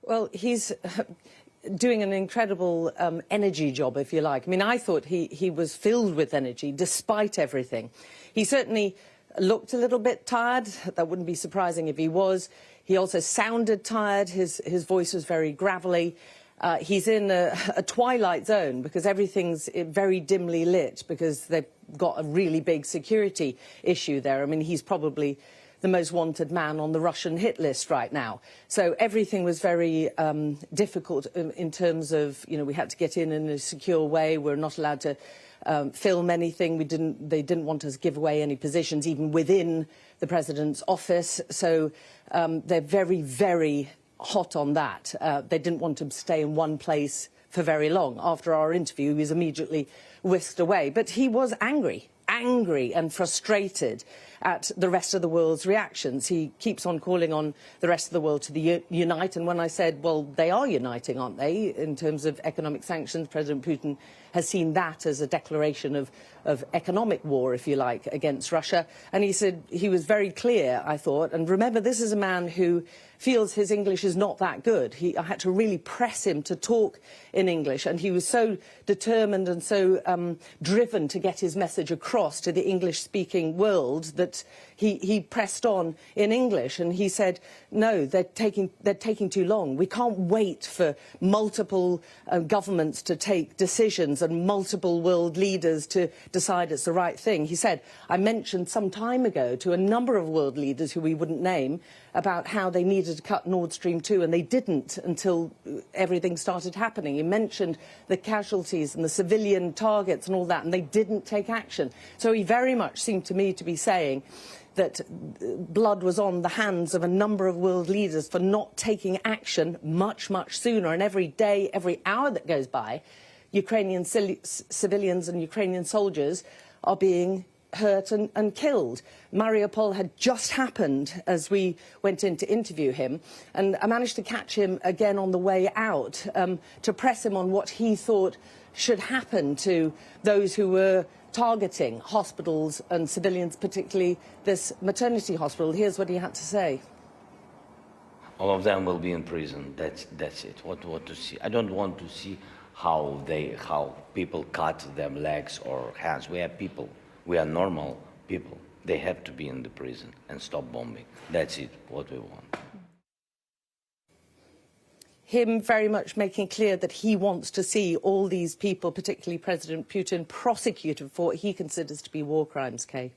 Well, he's doing an incredible energy job, if you like. I mean, I thought he was filled with energy despite everything. He certainly looked a little bit tired. That wouldn't be surprising if he was. He also sounded tired. His voice was very gravelly. He's in a twilight zone because everything's very dimly lit because they've got a really big security issue there. I mean, he's probably the most wanted man on the Russian hit list right now. So everything was very difficult in terms of, you know, we had to get in a secure way. We're not allowed to film anything. They didn't want us to give away any positions, even within the president's office. So they're very, very hot on that. They didn't want him to stay in one place for very long. After our interview, he was immediately whisked away. But he was angry and frustrated at the rest of the world's reactions. He keeps on calling on the rest of the world to unite. And when I said, well, they are uniting, aren't they, in terms of economic sanctions, President Putin has seen that as a declaration of economic war, if you like, against Russia. And he said he was very clear, I thought. And remember, this is a man who feels his English is not that good. I had to really press him to talk in English. And he was so determined and so driven to get his message across to the English-speaking world that he pressed on in English. And he said, no, they're taking too long. We can't wait for multiple governments to take decisions and multiple world leaders to decide it's the right thing. He said, I mentioned some time ago to a number of world leaders who we wouldn't name about how they needed to cut Nord Stream 2, and they didn't until everything started happening. He mentioned the casualties and the civilian targets and all that, and they didn't take action. So he very much seemed to me to be saying that blood was on the hands of a number of world leaders for not taking action much, much sooner. And every day, every hour that goes by, Ukrainian civilians and Ukrainian soldiers are being hurt and killed. Mariupol had just happened as we went in to interview him, and I managed to catch him again on the way out to press him on what he thought should happen to those who were targeting hospitals and civilians, particularly this maternity hospital. Here's what he had to say. All of them will be in prison. That's it. What to see? I don't want to see how people cut them legs or hands. We are people. We are normal people. They have to be in the prison and stop bombing. That's it, what we want. Him very much making clear that he wants to see all these people, particularly President Putin, prosecuted for what he considers to be war crimes, Kay.